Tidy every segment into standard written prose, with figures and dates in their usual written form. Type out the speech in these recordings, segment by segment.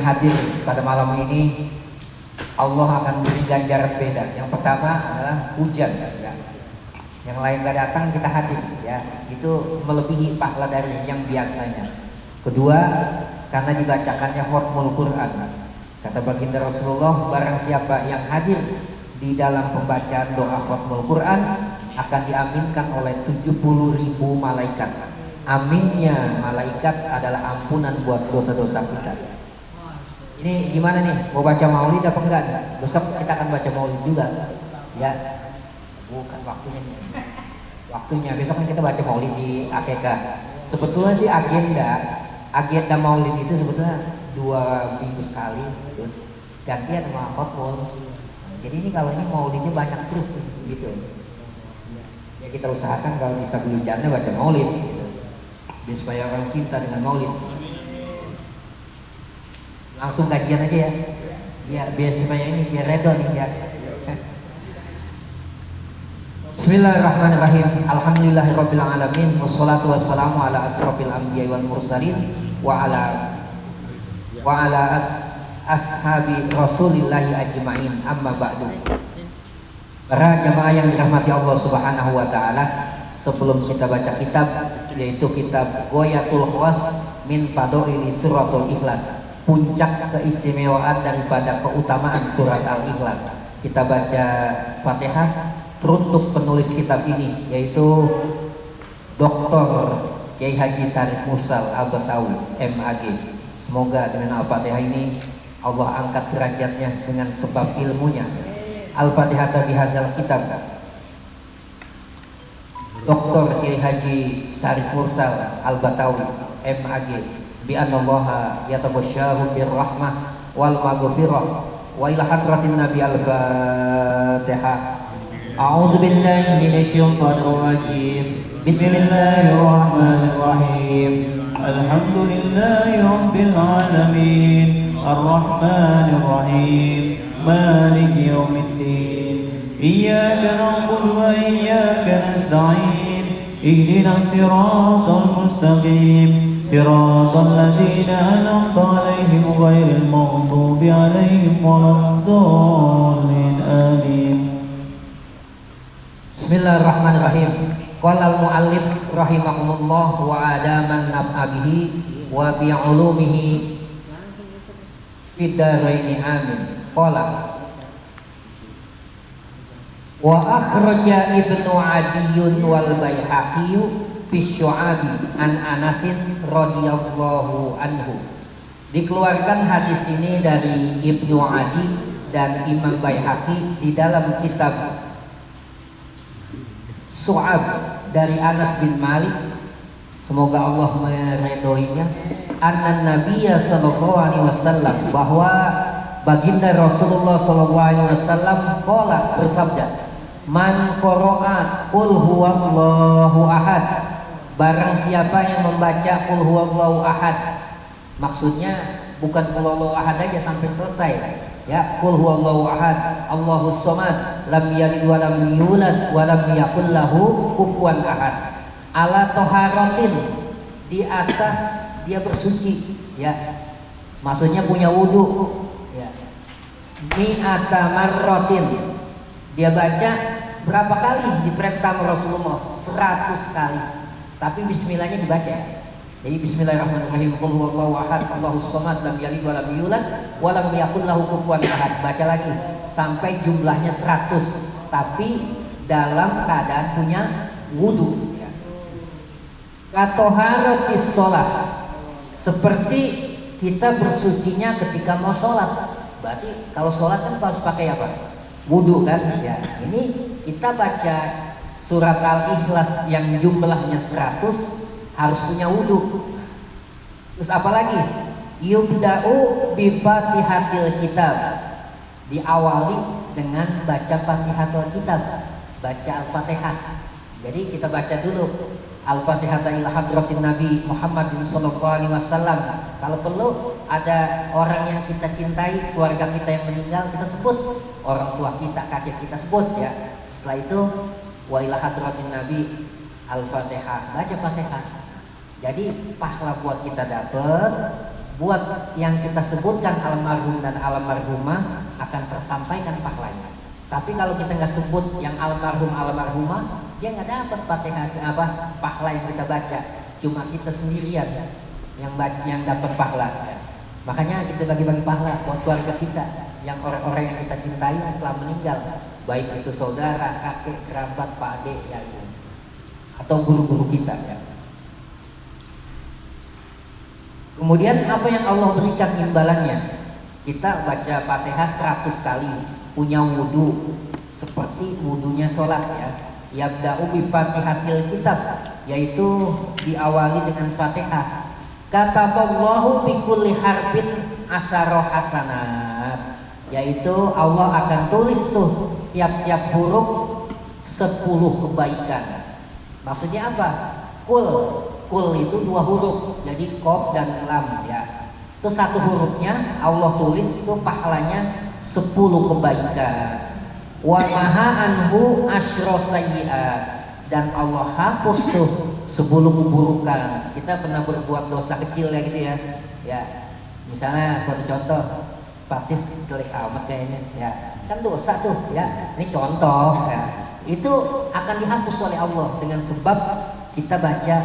hadir pada malam ini Allah akan beri ganjaran beda. Yang pertama adalah hujan ya. Yang lain gak datang kita hadir ya. Itu melebihi pahala dari yang biasanya. Kedua, karena dibacakannya khatmul Quran. Kata baginda Rasulullah, barang siapa yang hadir di dalam pembacaan doa khatmul Quran akan diaminkan oleh 70.000 malaikat. Aminnya malaikat adalah ampunan buat dosa-dosa kita. Ini gimana nih? Mau baca maulid apa enggak? Besok kita akan baca maulid juga. Ya. Bukan waktunya nih. Waktunya besok kan kita baca maulid di AKK. Sebetulnya sih agenda maulid itu sebetulnya 2 minggu sekali, terus gantian sama khotmul. Jadi ini kalau ini maulidnya banyak terus gitu. Ya kita usahakan kalau bisa beli janda baca maulid gitu. Biar supaya orang cinta dengan maulid. Langsung kajian aja ya. Biar supaya ini biar redo nih ya. Bismillahirrahmanirrahim. Alhamdulillahirabbil alamin wassalatu wassalamu ala asrofil anbiya'i wal mursalin wa ala ashabi rasulillahi ajma'in, amma ba'du. Para jamaah yang dirahmati Allah Subhanahu wa taala, sebelum kita baca kitab yaitu kitab Ghoyatul Khawas min Fadhaili Suratul Ikhlas, puncak keistimewaan daripada keutamaan surat Al-Ikhlas. Kita baca Fatihah teruntuk penulis kitab ini yaitu Dr. Kiai Haji Syarif Mursal Al-Batawi MAG. Semoga dengan Al-Fatihah ini Allah angkat derajatnya dengan sebab ilmunya. Al-Fatihah bihadzal kitab. Dr. Kiai Haji Syarif Mursal Al-Batawi MAG bi anallaha yatabashsharu birrahmah wal maghfirah wa ila hadratin nabi al-Fatihah. A'udzu billahi minasyaitonir rajim. Bismillahirrahmanirrahim. Alhamdulillahi rabbil alamin. Arrahmanir rahim. Maliki yaumiddin. Iyyaka na'budu wa iyyaka nasta'in. Ihdinas siratal mustaqim. Siratal ladzina an'amta 'alaihim ghairil maghdubi 'alaihim waladdallin. Amin. Bismillahirrahmanirrahim. Qala al-muallif rahimahullah wa adaman nab'abihi wa bi 'ulumihi fid dharaini amin. Qala wa akhraja Ibnu Adiyyun wal Baihaqi fi Syu'abi an Anasin radhiyallahu anhu. Dikeluarkan hadis ini dari Ibnu Adi dan Imam Baihaqi di dalam kitab Su'ab dari Anas bin Malik, semoga Allah meridhoinya, anna Nabiyya sallallahu alaihi wasallam, bahwa baginda Rasulullah sallallahu alaihi wasallam qala, bersabda, man qara'a qul huwallahu ahad, barang siapa yang membaca qul huwallahu ahad, maksudnya bukan qul huwallahu ahad aja sampai selesai ya, qul huwallahu ahad Allahus samad lam yalid wa lam yulad wa lam yakul lahu kufuwan ahad, ala toharatin, di atas dia bersuci ya, maksudnya punya wudu ya, mi'ata marratin, dia baca berapa kali diperintah Rasulullah? 100 kali, tapi bismillahnya dibaca. Jadi bismillahirrahmanirrahim, qul huwallahu ahad Allahus samad lam yalid wa lam yulad wa lam yakul lahu kufuwan ahad, baca lagi sampai jumlahnya 100, tapi dalam keadaan punya wudu ya. Katoharatis sholat, seperti kita bersucinya ketika mau sholat. Berarti kalau sholat kan harus pakai apa? Wudu kan ya. Ini kita baca surat Al-Ikhlas yang jumlahnya 100 harus punya wudu. Terus apalagi? Yubda'u bi Fatihatil kitab, diawali dengan baca Fatihatul kitab, baca Al-Fatihah. Jadi kita baca dulu Al-Fatihah ila hadratin Nabi Muhammadin sallallahu alaihi wasallam. Kalau perlu ada orang yang kita cintai, keluarga kita yang meninggal, kita sebut, orang tua kita, kakek kita sebut ya. Setelah itu wa ila hadratin Nabi Al-Fatihah, baca Fatihah. Jadi pahala buat kita dapat, buat yang kita sebutkan almarhum dan almarhumah akan tersampaikan pahalanya. Tapi kalau kita nggak sebut yang almarhum almarhumah, dia nggak dapat Fatihah pahala yang kita baca. Cuma kita sendirian yang dapat pahala. Ya. Makanya kita bagi-bagi pahala buat keluarga kita, yang orang-orang yang kita cintai yang telah meninggal, baik itu saudara, kakek, kerabat, pak ade, ya, atau guru-guru kita. Ya. Kemudian apa yang Allah berikan imbalannya? Kita baca Fatihah 100 kali, punya wudhu seperti wudhunya sholat ya. Yabda'u bi Fatihatil kitab, yaitu diawali dengan Fatihah. Kataballahu bi kulli harfin asyara hasanat, yaitu Allah akan tulis tuh tiap-tiap huruf 10 kebaikan. Maksudnya apa? Kul itu 2 huruf, jadi qaf dan lam ya. Itu 1 hurufnya Allah tulis itu pahalanya 10 kebaikan. Wa maha anhu asyra sayyi'at, dan Allah hapus tuh 10 keburukan. Kita pernah berbuat dosa kecil ya gitu ya. Ya. Misalnya suatu contoh, Patis jelek amat kayaknya ya. Kan dosa tuh ya. Ini contoh ya. Itu akan dihapus oleh Allah dengan sebab kita baca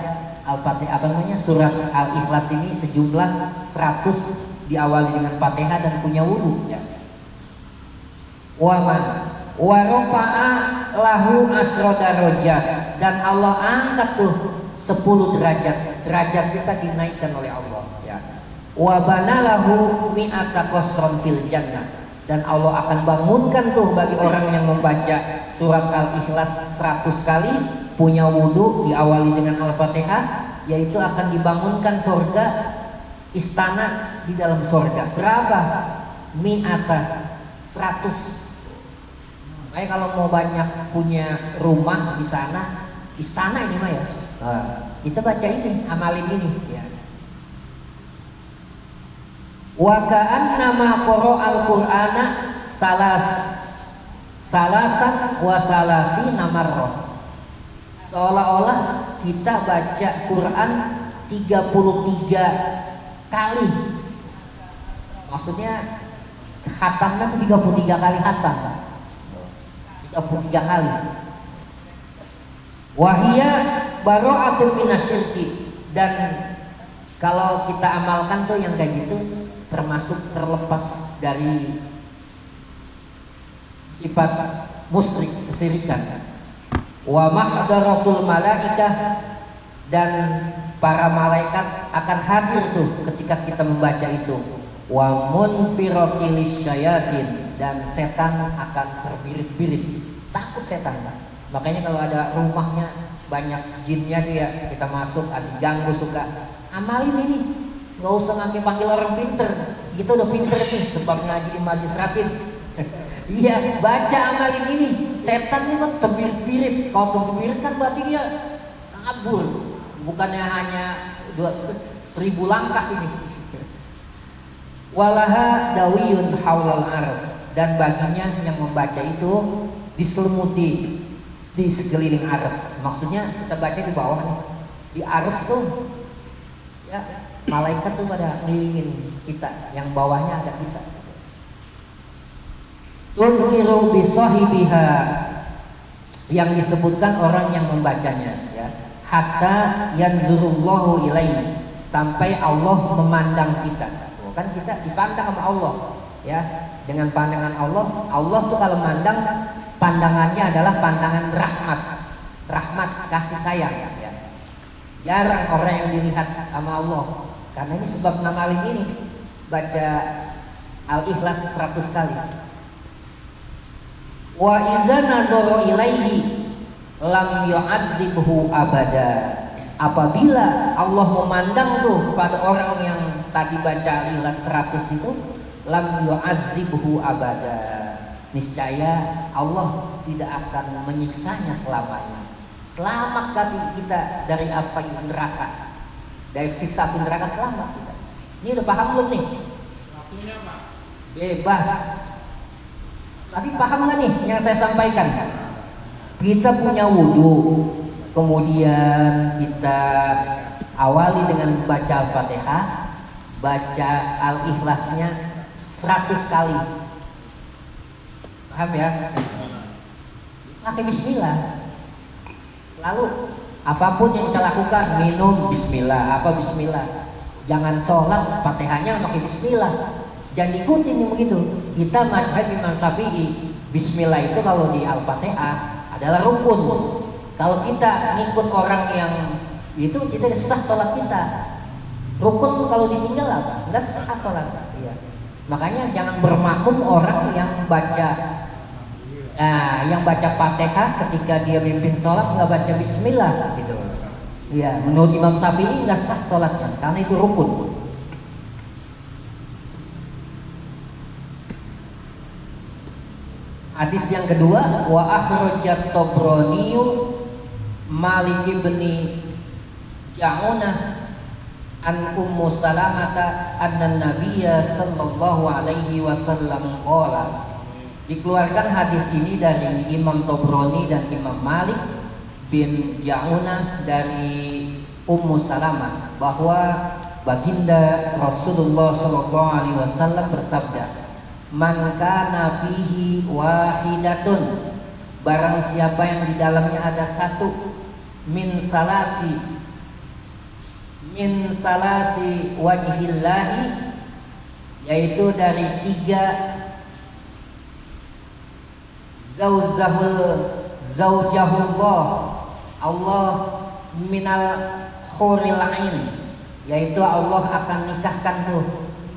Al-Fatihah surat Al-Ikhlas ini sejumlah 100 diawali dengan Fatihah dan punya wudhu ya. Wa rafa'a lahu asra darajat, dan Allah angkat tuh 10 derajat kita dinaikkan oleh Allah ya. Wa banalahu mi'ata qasran fil jannah, dan Allah akan bangunkan tuh bagi orang yang membaca surat Al-Ikhlas 100 kali, punya wudhu diawali dengan Al-Fatihah, yaitu akan dibangunkan surga, istana di dalam surga. Berapa? Mi'ata, 100. Makanya kalau mau banyak punya rumah di sana, istana ini mah ya. Nah, kita baca ini, amalin ini ya. Wa ka'annama qara'al Qur'ana salasan wa salasina marrah. Seolah-olah kita baca Quran 33 kali. Maksudnya khatamnya 33 kali khatam. 33 kali. Wahia bara'atun minasyirki, dan kalau kita amalkan tuh yang kayak gitu termasuk terlepas dari sifat musyrik, kesyirikan. Wa mahdaratul malaikah, dan para malaikat akan hadir tuh ketika kita membaca itu. Wa munfiratilis syayatin, dan setan akan terbirit-birit, takut setan. Makanya kalau ada rumahnya banyak jinnya dia, kita masuk diganggu suka, amalin ini, nggak usah panggil orang pinter, kita udah pinter nih sebab ngaji di majlis ratin. Iya, baca amalin ini, setan ini kan terbirit-birit. Kalau terbirit kan berarti dia kabur, bukannya hanya 1000 langkah ini. Walaha dawiyun haulal ars, dan baginya yang membaca itu diselimuti di sekeliling ars. Maksudnya kita baca di bawah nih, di ars tuh ya, malaikat tuh pada ngelilingin kita, yang bawahnya ada kita. Tuzkiru bisahibiha, yang disebutkan orang yang membacanya ya. Hatta yanzurullahu ilaihi, sampai Allah memandang kita. Kan kita dipandang sama Allah ya, dengan pandangan Allah. Allah tuh kalau mandang, pandangannya adalah pandangan rahmat, kasih sayang ya. Jarang orang yang dilihat sama Allah, karena ini sebab ngamalin ini, baca Al-Ikhlas 100 kali. Wa iza nazara ilaihi lam yu'adzibhu abada, apabila Allah memandang tuh pada orang yang tadi baca Al-Ikhlas 100 itu, lam yu'adzibhu abada, niscaya Allah tidak akan menyiksanya selamanya. Selamat kita dari apa neraka, dari siksa api neraka, selamat kita. Ini udah paham belum nih? Waktunya Pak. Bebas. Tapi paham nggak nih yang saya sampaikan? Kita punya wudhu, kemudian kita awali dengan baca Al-Fatihah, baca Al-Ikhlasnya 100 kali. Paham ya? Pakai bismillah. Selalu apapun yang kita lakukan, minum bismillah, apa bismillah. Jangan sholat Fatihahnya pakai bismillah. Jangan diikutin yang begitu. Kita mazhab Imam Syafi'i, bismillah itu kalau di Al-Fatihah adalah rukun. Kalau kita ngikut orang yang itu, kita sah sholat kita. Rukun kalau ditinggal apa? Nggak sah sholat. Iya. Makanya jangan bermakmum orang yang baca Fatihah ketika dia mimpin sholat nggak baca bismillah gitu. Iya, menurut Imam Syafi'i nggak sah sholatnya karena itu rukun. Hadis yang kedua, wa akhrajat Tabrani Malik bin Ja'unah an Ummu Salamata anna Nabiyya sallallahu alaihi wasallam qala. Dikeluarkan hadis ini dari Imam Tabrani dan Imam Malik bin Ja'unah dari Ummu Salamah bahwa baginda Rasulullah sallallahu alaihi wasallam bersabda, "Man kana fihi wahidatun," barang siapa yang di dalamnya ada satu, min salasi wajhillahi, yaitu dari 3 zaujahullah, Allah minal huril ain, yaitu Allah akan nikahkan tuh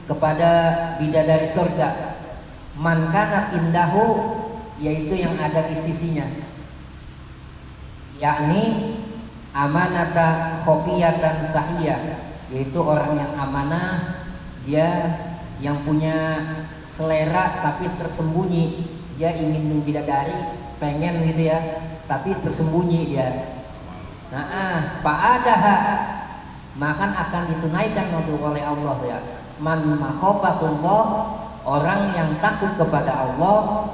kepada bidadari surga. Man kana indahu, yaitu yang ada di sisinya, yakni amanata khofiyatan sahiyah, yaitu orang yang amanah, dia yang punya selera tapi tersembunyi. Dia ingin bidadari, pengen gitu ya, tapi tersembunyi dia. Fa'adaha, maka akan ditunaikan oleh Allah ya. Man makhofatullah, orang yang takut kepada Allah,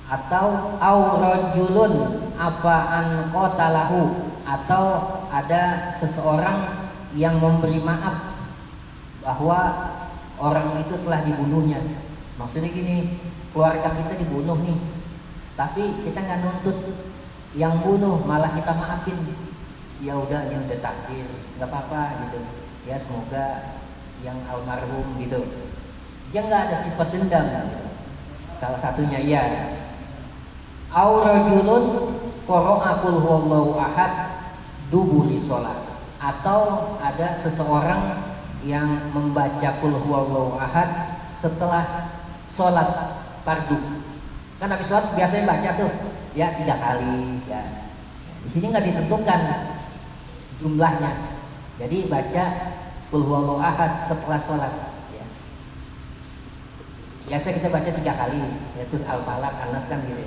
atau aurajulun afa'an qatalahu, atau ada seseorang yang memberi maaf bahwa orang itu telah dibunuhnya. Maksudnya gini, keluarga kita dibunuh nih, tapi kita nggak nuntut yang bunuh, malah kita maafin. Ya udah, yang udah takdir, nggak apa-apa gitu. Ya semoga yang almarhum gitu. Dia nggak ada sifat dendam. Gitu. Salah satunya ya. Aurajulun qara'a qul huwallahu ahad duburi sholat, atau ada seseorang yang membaca qul huwallahu ahad setelah sholat fardu. Kan habis sholat biasanya baca tuh ya 3 kali ya. Di sini nggak ditentukan jumlahnya, jadi baca qul huwallahu ahad setelah sholat ya. Biasa kita baca 3 kali, yaitu Al-Falaq, An-Nas kan gitu.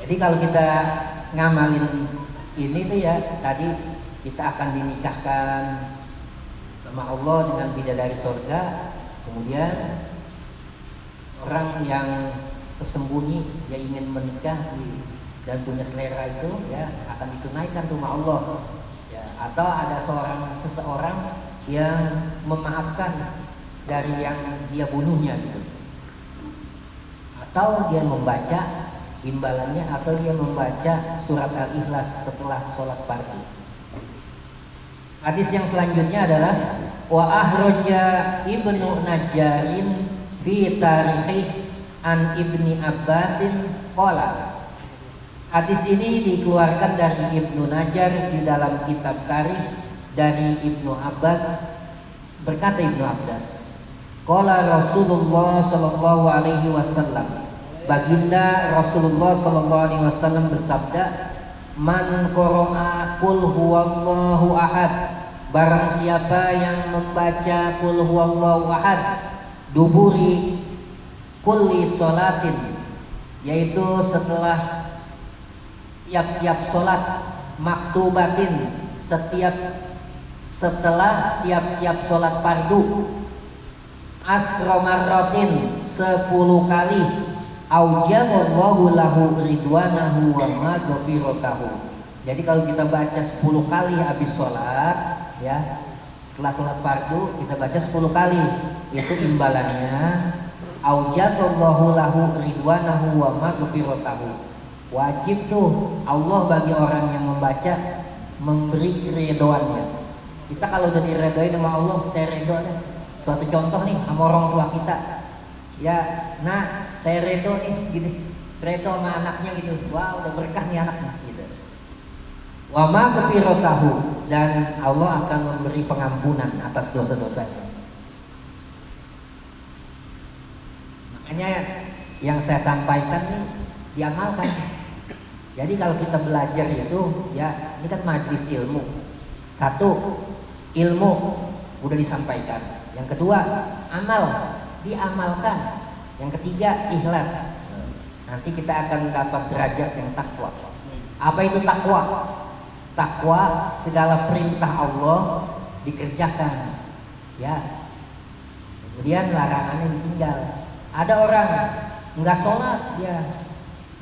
Jadi kalau kita ngamalin ini tuh ya, tadi kita akan dinikahkan sama Allah dengan bidadari surga. Kemudian orang yang tersembunyi, dia ingin menikah dan punya selera itu ya akan ditunaikan sama Allah ya. Atau ada seseorang yang memaafkan dari yang dia bunuhnya gitu. Atau dia membaca imbalannya, atau dia membaca surat Al-Ikhlas setelah sholat fardu. Hadis yang selanjutnya adalah wa ahraja Ibnu Najjarin fi tarikhi an Ibni Abbasin qala. Hadis ini dikeluarkan dari Ibnu Najjar di dalam kitab tarikh dari Ibnu Abbas. Berkata Ibnu Abbas, qala Rasulullah sallallahu alaihi wasallam, baginda Rasulullah sallallahu alaihi wasallam bersabda, man qara'a qul huwallahu ahad, barang siapa yang membaca qul huwallahu ahad duburi kulli sholatin, yaitu setelah tiap-tiap sholat, maktubatin, setelah tiap-tiap sholat fardu, asromarrotin 10 kali, aujaballahu lahu ridwanahu wa maghfiratahu. Jadi kalau kita baca 10 kali habis sholat ya, Setelah sholat fardu kita baca 10 kali. Itu imbalannya aujadallahu lahu ridwanahu wa maghfiratahu. Wajib tuh Allah bagi orang yang membaca memberi keridhoannya. Kita kalau udah diredoi sama Allah, saya redho deh. Suatu contoh nih sama orang tua kita. Ya, nah saya redho nih gitu. Redho sama anaknya gitu. Wah, udah berkah nih anaknya gitu. Wa maghfiratahu, dan Allah akan memberi pengampunan atas dosa-dosanya. Makanya yang saya sampaikan nih diamalkan. Jadi kalau kita belajar itu ya, ini kan majlis ilmu. Satu, ilmu udah disampaikan. Yang kedua, amal diamalkan. Yang ketiga, ikhlas. Nanti kita akan dapat derajat yang takwa. Apa itu takwa? Takwa segala perintah Allah dikerjakan, ya. Kemudian larangannya ditinggal. Ada orang nggak sholat, dia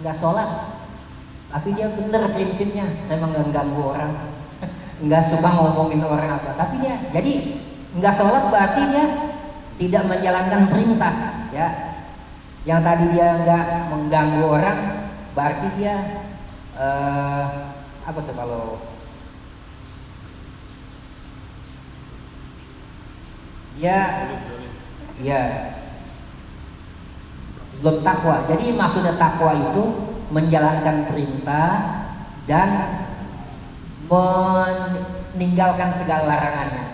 nggak sholat, tapi dia bener prinsipnya. Saya emang nggak ganggu orang, nggak suka ngomongin orang apa. Tapi dia jadi nggak sholat berarti dia tidak menjalankan perintah, ya. Yang tadi dia nggak mengganggu orang, berarti dia apa tuh kalau dia ya belum takwa. Jadi maksudnya takwa itu menjalankan perintah dan meninggalkan segala larangannya.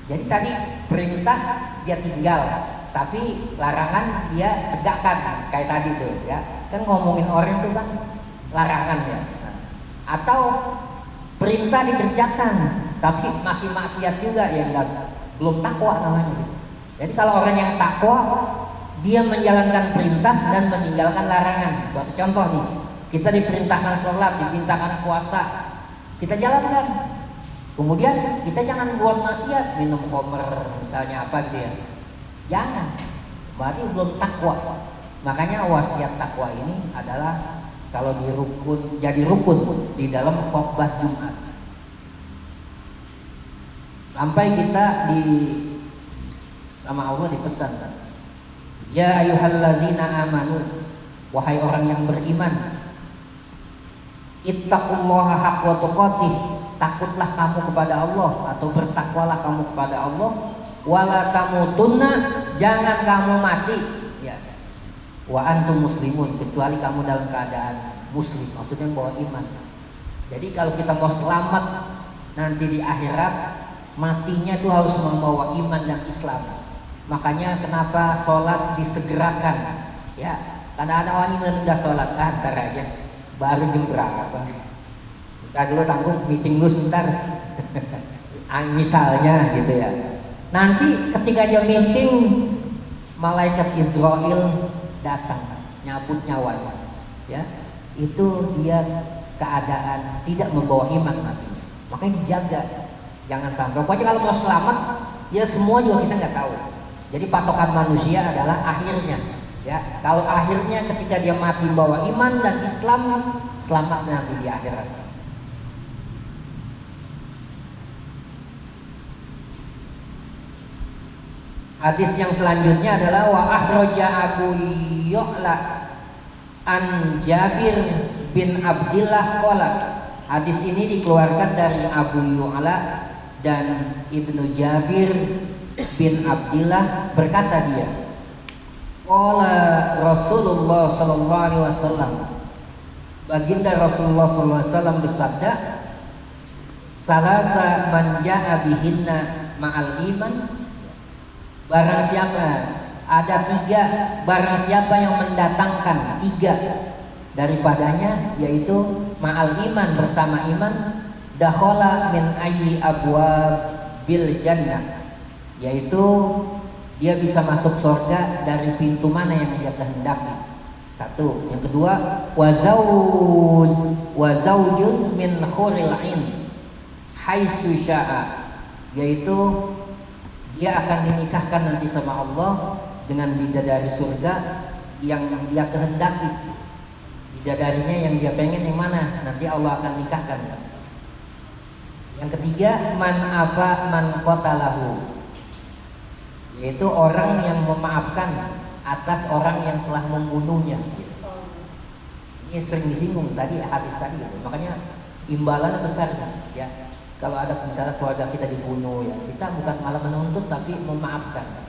Jadi tadi perintah dia tinggal, tapi larangan dia tegakkan. Kayak tadi tuh ya, kan ngomongin orang itu kan larangan ya. Atau perintah dikerjakan tapi masih maksiat juga, ya enggak, belum takwa namanya. Jadi kalau orang yang takwa, dia menjalankan perintah dan meninggalkan larangan. Suatu contoh nih, kita diperintahkan sholat, diperintahkan puasa, kita jalankan. Kemudian kita jangan buat maksiat, minum khamr misalnya apa gitu ya, jangan. Berarti belum takwa. Makanya wasiat takwa ini adalah kalau jadi rukun di dalam khutbah Jumat. Sampai kita sama Allah dipesan, ya ayyuhallazina amanu, wahai orang yang beriman, ittaqullaha haqqa tuqatih, takutlah kamu kepada Allah atau bertakwalah kamu kepada Allah, wala tamutunna, jangan kamu mati ya, wa antum muslimun, kecuali kamu dalam keadaan muslim, maksudnya bawa iman. Jadi kalau kita mau selamat nanti di akhirat, matinya itu harus membawa iman dan Islam. Makanya kenapa sholat disegerakan ya, karena ada orang yang udah sholat, ntar aja baru jam berapa, kita dulu tanggung meeting dulu sebentar misalnya gitu ya. Nanti ketika dia meeting, malaikat Israel datang nyabut nyawanya ya, itu dia keadaan tidak membawa iman matinya. Makanya dijaga, jangan sampai. Pokoknya kalau mau selamat ya, semua juga kita nggak tahu. Jadi patokan manusia adalah akhirnya ya. Kalau akhirnya ketika dia mati membawa iman dan Islam, selamat nanti di akhirat. Hadis yang selanjutnya adalah wa ahraja Abu Ya'la an Jabir bin Abdillah qala. Hadis ini dikeluarkan dari Abu Ya'la dan Ibnu Jabir bin Abdillah, berkata dia, qala Rasulullah sallallahu alaihi wasallam, baginda Rasulullah sallallahu alaihi wasallam bersabda, salasa man jaa bihinna ma'al iman, barang siapa, ada tiga, barang siapa yang mendatangkan tiga daripadanya, yaitu ma'al iman, bersama iman, dakhala min ayyi abwab bil jannah, yaitu dia bisa masuk surga dari pintu mana yang dia kehendaki. Satu. Yang kedua, wa zaujun min huril ain haitsu syaa, yaitu dia akan dinikahkan nanti sama Allah dengan bidadari surga yang dia kehendaki. Bidadarinya yang dia pengen yang mana, nanti Allah akan nikahkan. Yang ketiga, man apa man qatalahu, yaitu orang yang memaafkan atas orang yang telah membunuhnya. Ini sering disinggung tadi hadis tadi, makanya imbalan besar ya. Kalau ada misalnya keluarga kita dibunuh ya, kita bukan malah menuntut tapi memaafkan.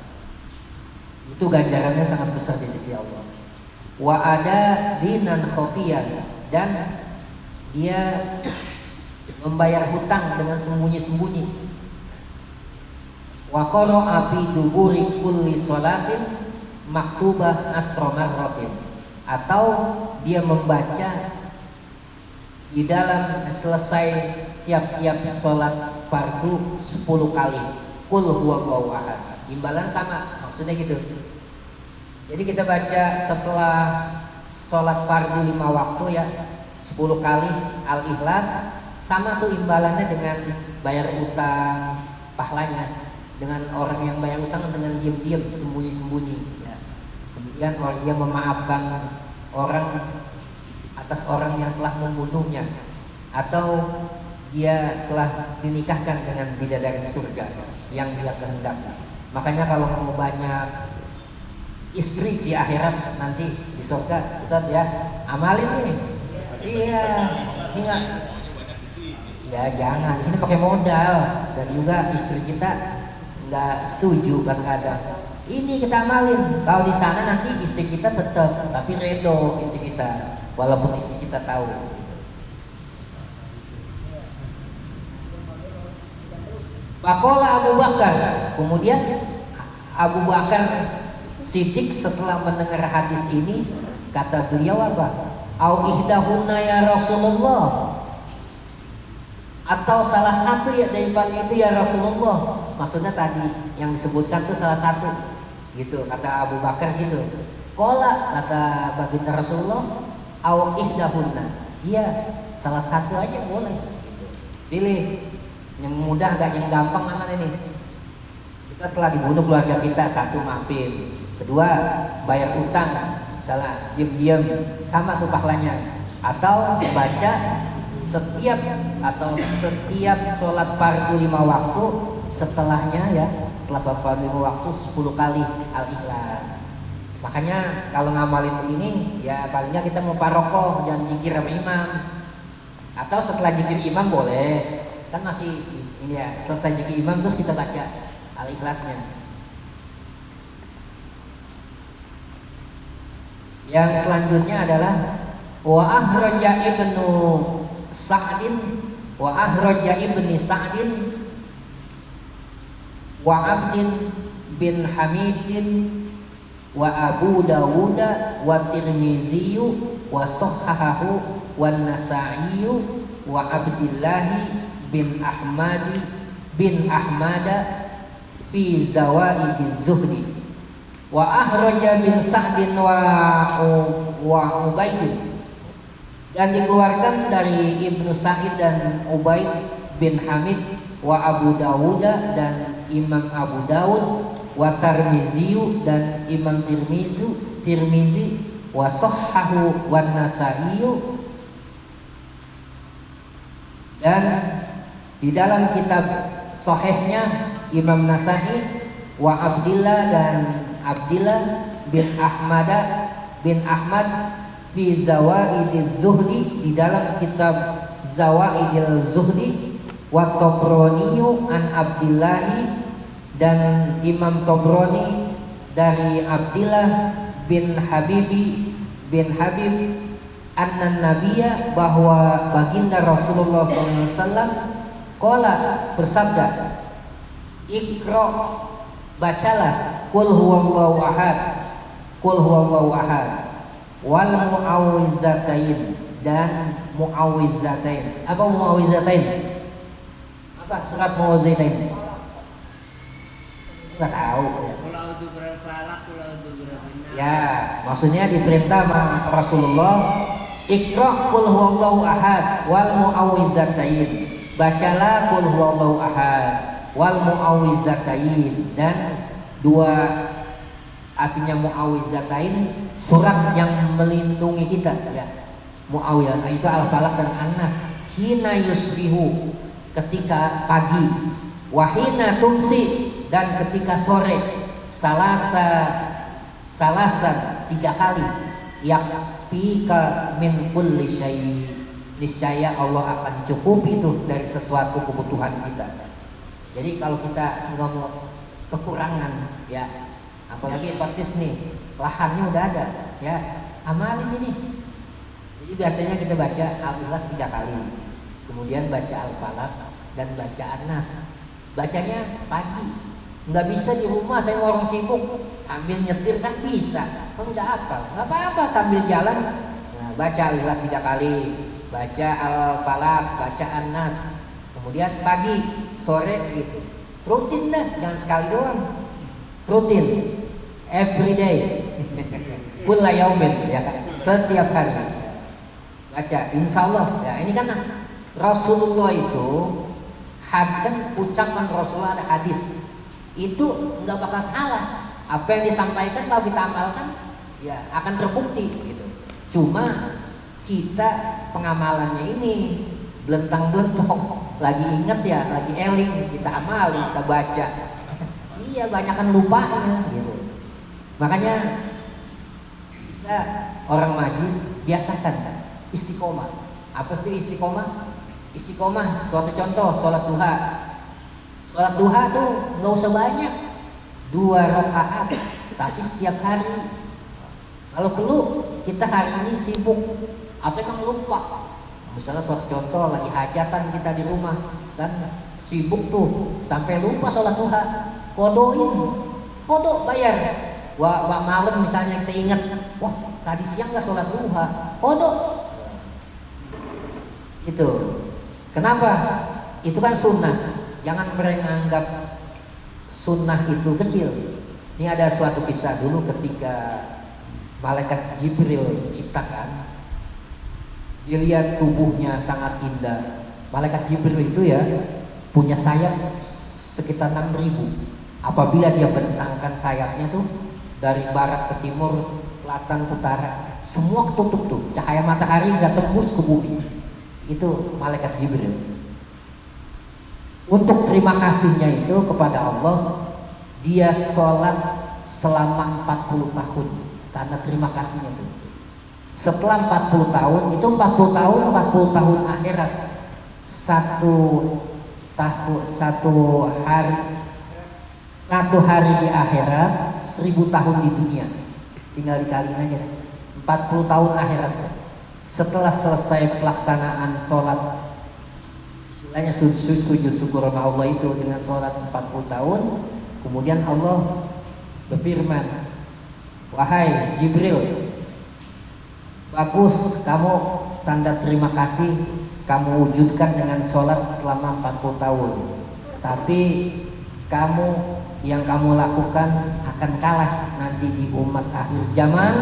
Itu ganjarannya sangat besar di sisi Allah. Wa ada dinan khafiyan, dan dia membayar hutang dengan sembunyi-sembunyi. Wa qara'a fi duburi kulli sholatin maktubah asra marratin, atau dia membaca di dalam selesai tiap-tiap sholat fardu 10 kali qul huwallahu ahad. Imbalan sama, maksudnya gitu. Jadi kita baca setelah sholat fardu 5 waktu ya 10 kali Al-Ikhlas, sama tuh imbalannya dengan bayar utang, pahalanya dengan orang yang bayar utang dengan diam-diam, sembunyi-sembunyi ya. Kemudian orang dia memaafkan orang atas orang yang telah membunuhnya, atau dia telah dinikahkan dengan bidadari surga yang dia kehendaki. Makanya kalau mau banyak istri di akhirat nanti di surga, Ustaz ya, amalin nih. Iya, ingat. Ya jangan, di sini pakai modal, dan juga istri kita nggak setuju kadang-kadang. Ini kita amalin. Kalau di sana nanti istri kita tetap, tapi redo istri kita, walaupun istri kita tahu. Faqala Abu Bakar, kemudian Abu Bakar Siddiq setelah mendengar hadis ini kata beliau apa? Au ihdahunna ya Rasulullah, atau salah satu ya daripada itu ya Rasulullah. Maksudnya tadi yang disebutkan itu salah satu gitu, kata Abu Bakar gitu. Qala, kata baginda Rasulullah, au ihdahunna, iya salah satu aja boleh gitu. Pilih yang mudah gak yang gampang mana ini. Kita telah dibunuh keluarga kita, satu maafin, kedua bayar utang salah diam-diam, sama tuh pahalanya. Atau baca setiap sholat fardu 5 waktu setelahnya ya, setelah sholat fardu 5 waktu 10 kali Al-Ikhlas. Makanya kalau ngamalin begini ya palingnya kita mau parokoh, jangan zikir sama imam. Atau setelah zikir imam boleh, kan masih ini ya, selesai zikir imam terus kita baca Al-Ikhlasnya. Yang selanjutnya adalah wa ahraja ibnu Sa'din wa ahraja ibni Sa'din wa Abdin bin Hamidin wa Abu Dawud wa Tirmizi wa Sahhahahu wa Nasa'i wa Abdillah bin Ahmad fi Zawaidiz Zuhdi wa ahraja bin Sa'din wa Ubaid, dan dikeluarkan dari Ibnu Sa'id dan Ubaid bin Hamid wa Abu Dawud dan Imam Abu Dawud wa Tirmizi dan Imam Tirmizi wa Sahhahu wa Nasa'i, dan di dalam kitab sahihnya Imam Nasa'i wa Abdillah dan Abdillah bin Ahmad fi Zawaidiz Zuhdi, di dalam kitab Zawaidiz Zuhdi, wa Tabrani an Abdillah, dan Imam Tabrani dari Abdillah bin Habib anna Nabiya, bahwa baginda Rasulullah SAW qala, bersabda, Iqra, bacalah qul huwallahu ahad wal mu'awwizatain dan mu'awwizatain. Apa mu'awwizatain? Apa surat mu'awwizatain? Enggak tahu. Ya, maksudnya diperintah sama Rasulullah, Iqra qul huwallahu ahad wal mu'awwizatain. Bacalah qul huwallahu ahad wal mu'awwizatain, dan dua, artinya mu'awwizatain surat yang melindungi kita ya. Mu'awwizatain itu Al-Falaq dan An-Nas. Hina yusbihu, ketika pagi, wahina tumsi, dan ketika sore, salasan 3 kali, yakfika min kulli syai', niscaya Allah akan cukup itu dari sesuatu kebutuhan kita. Jadi kalau kita nggak mau kekurangan, ya apalagi praktis nih, lahannya udah ada, ya amalin ini. Jadi biasanya kita baca Al-Ikhlas 3 kali, kemudian baca Al-Falaq dan baca An-Nas. Bacanya pagi, nggak bisa di rumah, saya orang sibuk sambil nyetir kan bisa, kan udah hafal, nggak apa-apa sambil jalan. Nah, baca Al-Ikhlas 3 kali, baca Al-Falaq, baca An-Nas, kemudian pagi, sore gitu. Rutin dah, jangan sekali doang. Rutin, every day, kulla yaumin, ya setiap hari baca. Insya Allah, ya ini kan Rasulullah itu, kan ucapan Rasulullah ada hadis itu nggak bakal salah. Apa yang disampaikan kalau kita amalkan, ya akan terbukti gitu. Cuma kita pengamalannya ini belentang-belentong, lagi inget ya, lagi eling, kita amalin, kita baca. Iya, banyakan lupanya gitu. Makanya kita orang majlis biasakan istiqomah. Apa sih istiqomah? Istiqomah, suatu contoh, sholat duha. Sholat duha tuh nggak usah banyak, 2 rakaat, tapi setiap hari. Kalau perlu kita hari ini sibuk atau emang lupa, misalnya suatu contoh lagi hajatan kita di rumah dan sibuk tuh sampai lupa sholat duha, kodok bayar. Wah, malam misalnya kita ingat, wah tadi siang nggak sholat duha, kodok. Itu kenapa? Itu kan sunnah. Jangan menganggap sunnah itu kecil. Ini ada suatu kisah dulu ketika malaikat Jibril diciptakan. Dilihat tubuhnya sangat indah. Malaikat Jibril itu ya punya sayap sekitar 6.000. Apabila dia bentangkan sayapnya tuh dari barat ke timur, selatan, utara, semua ketutup tuh, cahaya matahari nggak tembus ke bumi. Itu malaikat Jibril. Untuk terima kasihnya itu kepada Allah, dia sholat selama 40 tahun karena terima kasihnya itu. Setelah 40 tahun, itu 40 tahun akhirat. Satu hari di akhirat, 1000 tahun di dunia. Tinggal dikaliin aja, 40 tahun akhirat. Setelah selesai pelaksanaan sholat, istilahnya sujud syukur sama Allah itu dengan sholat 40 tahun, kemudian Allah berfirman, wahai Jibril, bagus kamu tanda terima kasih kamu wujudkan dengan sholat selama 40 tahun, tapi yang kamu lakukan akan kalah nanti di umat akhir zaman.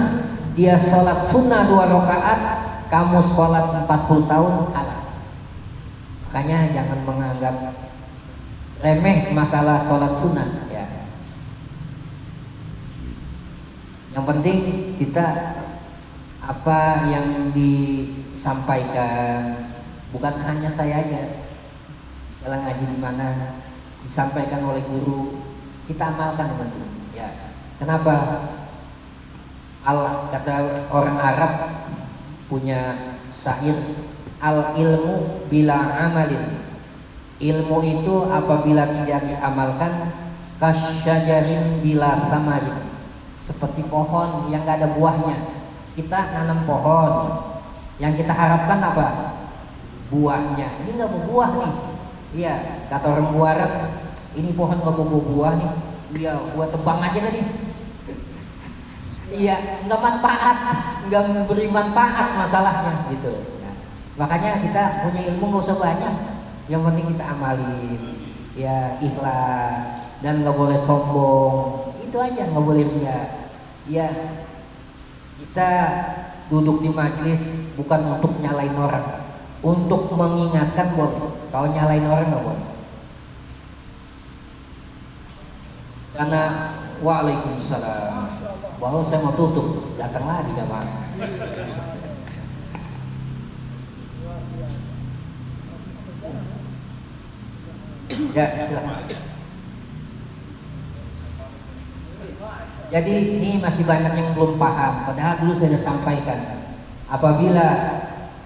Dia sholat sunnah 2 rakaat, kamu sholat 40 tahun, kalah. Makanya jangan menganggap remeh masalah sholat sunnah ya. Yang penting kita apa yang disampaikan, bukan hanya saya aja, misalnya ngaji di mana disampaikan oleh guru, kita amalkan teman-teman ya. Kenapa? Kata orang Arab punya syair, al ilmu bila amalin, ilmu itu apabila tidak diamalkan, kasyajarin bila samarin, seperti pohon yang gak ada buahnya. Kita nanam pohon, yang kita harapkan apa? Buahnya. Ini gak berbuah nih. Iya, kata orang Arab, ini pohon gak berbuah nih. Iya, gua tebang aja tadi. Iya, nggak manfaat, nggak memberi manfaat masalahnya gitu. Nah, makanya kita punya ilmu nggak usah banyak, yang penting kita amalin, ya ikhlas dan nggak boleh sombong. Itu aja, nggak boleh riya. Ya, kita duduk di majelis bukan untuk nyalain orang, untuk mengingatkan boleh. Kalau nyalain orang nggak boleh. Karena waalaikumsalam. Bahwa saya mau tutup, datang lagi jamaah. Ya, silakan. Jadi ini masih banyak yang belum paham. Padahal dulu saya sudah sampaikan, apabila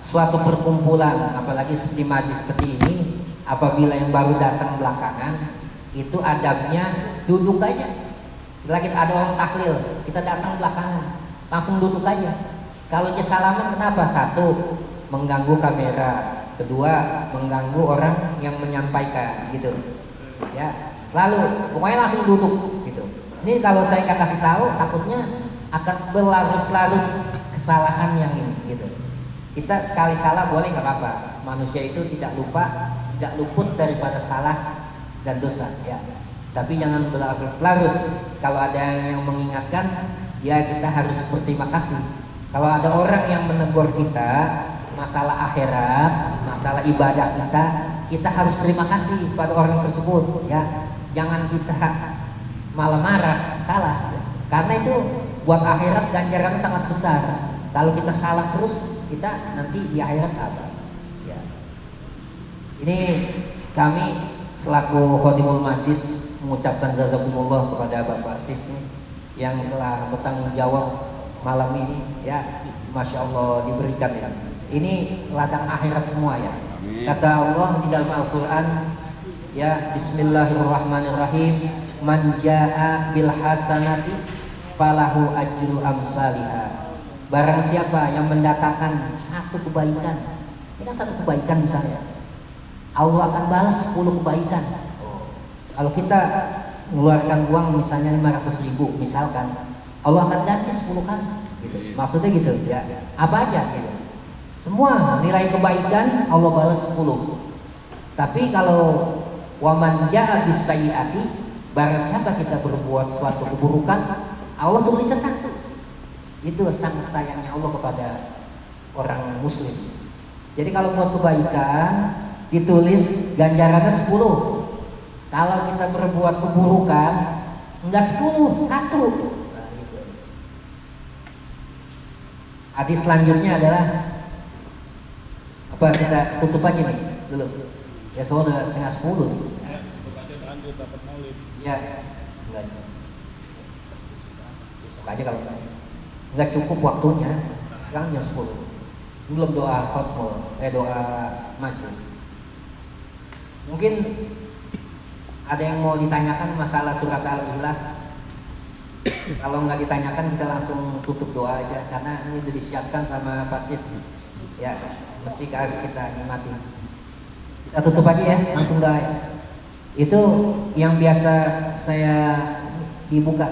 suatu perkumpulan, apalagi seperti majlis seperti ini, apabila yang baru datang belakangan, itu adabnya duduk aja. Bila kita ada orang tahlil, kita datang belakangan, langsung duduk aja. Kalau salaman, kenapa? Satu, mengganggu kamera. Kedua, mengganggu orang yang menyampaikan, gitu. Ya, selalu, pokoknya langsung duduk, gitu. Ini kalau saya nggak kasih tahu, takutnya akan berlarut-larut kesalahan yang ini, gitu. Kita sekali salah boleh nggak apa-apa. Manusia itu tidak lupa, tidak luput daripada salah dan dosa, ya. Tapi jangan berlarut-larut. Kalau ada yang mengingatkan, ya kita harus berterima kasih. Kalau ada orang yang menegur kita masalah akhirat, masalah ibadah kita harus terima kasih pada orang tersebut, ya. Jangan kita malah marah, salah. Karena itu buat akhirat ganjarannya sangat besar. Kalau kita salah terus, kita nanti di akhirat apa? Ya. Ini kami selaku Khodimul Majlis mengucapkan jazakumullah kepada Bapak Tis yang telah bertanggung jawab malam ini, ya. Masya Allah diberikan, ya. Ini ladang akhirat semua, ya. Kata Allah di dalam Al-Quran, ya, Bismillahirrahmanirrahim, man jaa bil hasanati falahu ajru amsalihha. Barang siapa yang mendatangkan satu kebaikan, ini kan satu kebaikan misalnya, Allah akan balas 10 kebaikan. Kalau kita mengeluarkan uang misalnya 500.000 misalkan, Allah akan ganti 10 kali, gitu. Maksudnya gitu, ya. Apa aja, gitu. Semua nilai kebaikan Allah balas 10. Tapi kalau waman jaa bis sayyiati, barang siapa kita berbuat suatu keburukan, Allah tulisnya 1. Itu sangat sayangnya Allah kepada orang muslim. Jadi kalau buat kebaikan ditulis ganjarannya 10. Kalau kita berbuat keburukan enggak 10, 1. Nah, gitu. Hadis selanjutnya adalah apa, kita tutup aja nih dulu. Ya soalnya udah 9:30. Ya, enggak. Besok aja kalau enggak cukup waktunya. Sekarang jam 10. Belum doa khutbah, doa majlis. Mungkin ada yang mau ditanyakan masalah surat Al-Ikhlas. Kalau nggak ditanyakan kita langsung tutup doa aja, karena ini sudah disiapkan sama Pak Tis. Ya, mesti harus kita nikmati. Kita tutup aja ya, langsung doa. Itu yang biasa saya dibuka,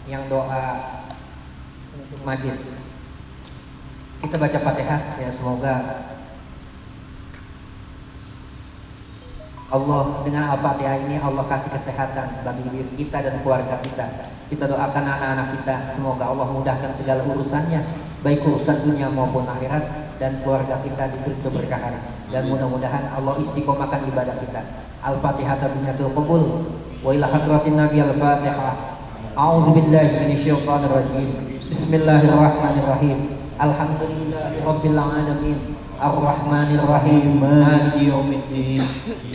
yang doa untuk majlis. Kita baca Fatihah, ya, semoga Allah dengan Al-Fatihah ini Allah kasih kesehatan bagi diri kita dan keluarga kita. Kita doakan anak-anak kita, semoga Allah mudahkan segala urusannya, baik urusan dunia maupun akhirat, dan keluarga kita diberi keberkahan. Dan mudah-mudahan Allah istiqomahkan ibadah kita. Al-Fatihah tabunyatul qabul. Wa ila hadratin Nabi Al-Fatihah. A'udzubillahi minasyaitonir rajim. Bismillahirrahmanirrahim. Alhamdulillahi rabbil alamin. Ar-Rahmanir Rahim. Maliki yaumiddin.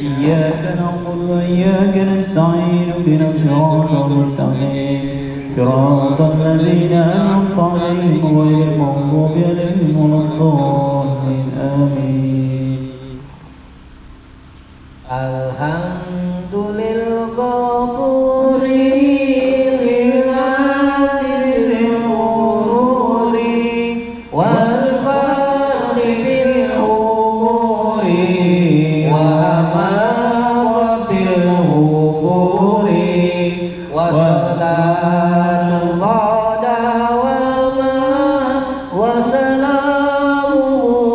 إياك نعبد وإياك نستعين اهدنا الصراط المستقيم صراط الذين أنعمت عليهم غير المغضوب عليهم ولا الضالين آمين. Alhamdulillah ghafuri lil adil mururi wal fadli bil umuri wa amaratil huburi wa sallallahu wa salamuhu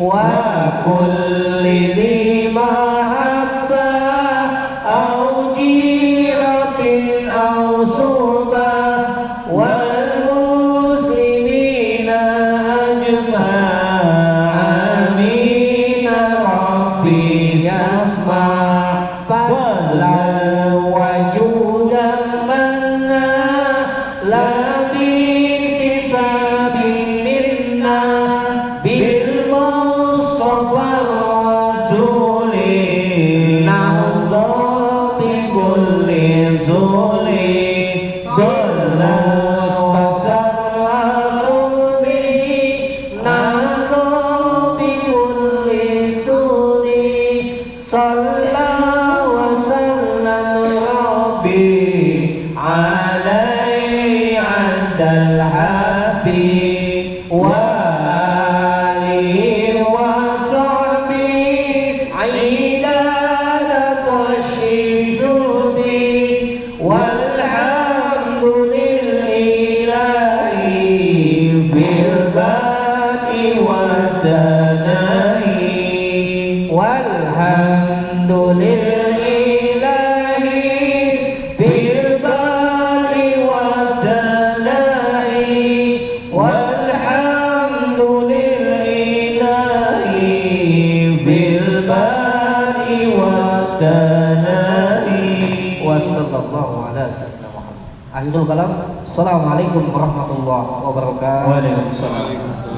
وكل ذي محبة أو جيرة أو صحبة والمسلمين أجمعين ربي يسمع فضلا وجودا منا لا باكتساب منا بالمصطفى الرسول نحظى بكل زول صلى وسلم نحظى بكل سول صلى وسلم ربي عليه عند الحبيب وآله وصحبه عيدان الشسود والحمد لله في البدء والثناء والحمد لله في البدء والثناء والحمد لله في البدء والثناء وصلى الله على سيدنا محمد. Akhirul kalam. Assalamualaikum warahmatullahi wabarakatuh. Waalaikumsalam.